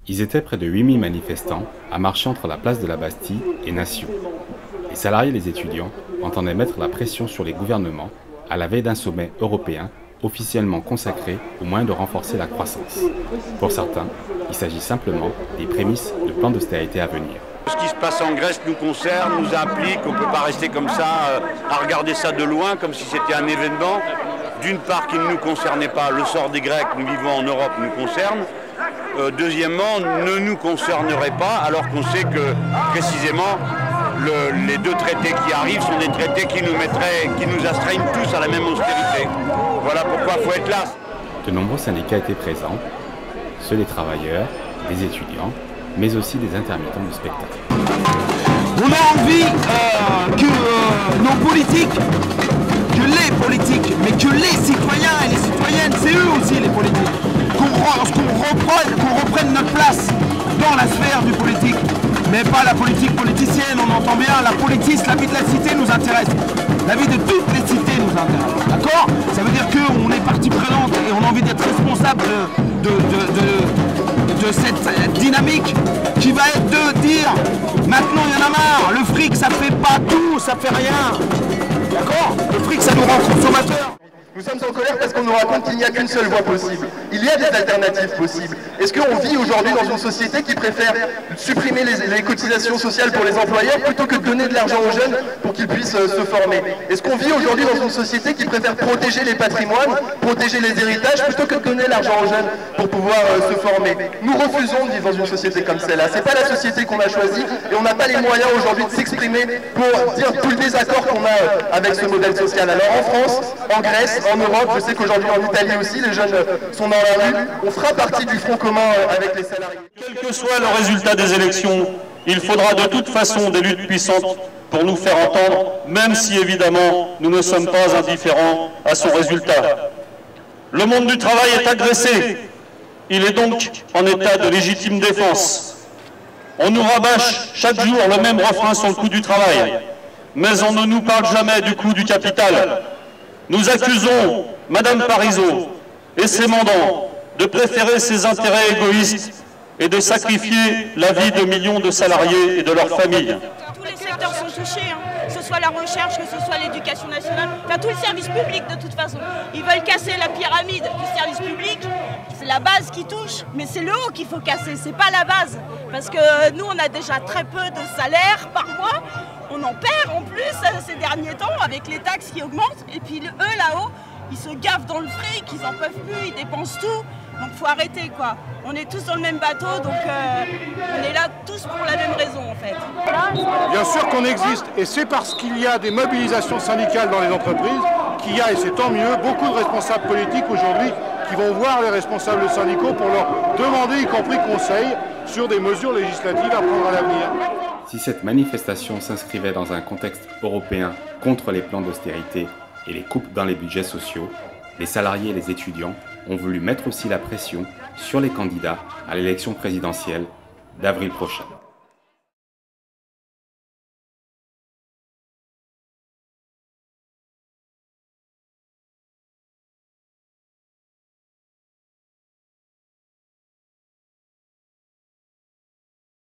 Ils étaient près de 8000 manifestants à marcher entre la place de la Bastille et Nation. Les salariés et les étudiants entendaient mettre la pression sur les gouvernements à la veille d'un sommet européen officiellement consacré aux moyens de renforcer la croissance. Pour certains, il s'agit simplement des prémices de plans d'austérité à venir. Ce qui se passe en Grèce nous concerne, nous implique, on ne peut pas rester comme ça à regarder ça de loin comme si c'était un événement. D'une part qui ne nous concernait pas, le sort des Grecs, nous vivons en Europe, nous concerne. Deuxièmement, ne nous concernerait pas alors qu'on sait que précisément les deux traités qui arrivent sont des traités qui nous astreignent tous à la même austérité. Voilà pourquoi il faut être là. De nombreux syndicats étaient présents, ceux des travailleurs, des étudiants, mais aussi des intermittents du spectacle. On a envie que nos politiques, que les politiques, mais que les citoyens et les citoyennes, c'est eux aussi les politiques, qu'on reprenne notre place dans la sphère du politique, mais pas la politique politicienne, on entend bien, la politique, la vie de la cité nous intéresse, la vie de toutes les cités nous intéresse, d'accord? Ça veut dire qu'on est partie prenante et on a envie d'être responsable de cette dynamique qui va être de dire maintenant il y en a marre, le fric ça fait pas tout, ça fait rien, d'accord? Le fric ça nous rend consommateurs. Nous sommes en colère parce qu'on nous raconte qu'il n'y a qu'une seule voie possible. Il y a des alternatives possibles. Est-ce qu'on vit aujourd'hui dans une société qui préfère supprimer les cotisations sociales pour les employeurs plutôt que de donner de l'argent aux jeunes pour qu'ils puissent se former? Est-ce qu'on vit aujourd'hui dans une société qui préfère protéger les patrimoines, protéger les héritages plutôt que de donner l'argent aux jeunes pour pouvoir se former? Nous refusons de vivre dans une société comme celle-là. C'est pas la société qu'on a choisie et on n'a pas les moyens aujourd'hui de s'exprimer pour dire tout le désaccord qu'on a avec ce modèle social. Alors en France, en Grèce, en Europe, je sais qu'aujourd'hui en Italie aussi, les jeunes sont dans la rue. On fera partie du front commun avec les salariés. Quel que soit le résultat des élections, il faudra de toute façon des luttes puissantes pour nous faire entendre, même si évidemment nous ne sommes pas indifférents à son résultat. Le monde du travail est agressé. Il est donc en état de légitime défense. On nous rabâche chaque jour le même refrain sur le coût du travail, mais on ne nous parle jamais du coût du capital. Nous accusons Madame Parizeau et ses mandants de préférer ses intérêts égoïstes et de sacrifier la vie de millions de salariés et de leurs familles. Tous les secteurs sont touchés, que ce soit la recherche, que ce soit l'éducation nationale, enfin tout le service public de toute façon. Ils veulent casser la pyramide du service public, c'est la base qui touche, mais c'est le haut qu'il faut casser, c'est pas la base. Parce que nous on a déjà très peu de salaire par mois, on en perd en plus ces derniers temps avec les taxes qui augmentent, et puis eux là-haut, ils se gavent dans le fric, ils en peuvent plus, ils dépensent tout. Donc faut arrêter quoi. On est tous dans le même bateau, donc on est là tous pour la même raison en fait. Bien sûr qu'on existe, et c'est parce qu'il y a des mobilisations syndicales dans les entreprises qu'il y a, et c'est tant mieux, beaucoup de responsables politiques aujourd'hui qui vont voir les responsables syndicaux pour leur demander, y compris conseil, sur des mesures législatives à prendre à l'avenir. Si cette manifestation s'inscrivait dans un contexte européen contre les plans d'austérité et les coupes dans les budgets sociaux, les salariés et les étudiants ont voulu mettre aussi la pression sur les candidats à l'élection présidentielle d'avril prochain.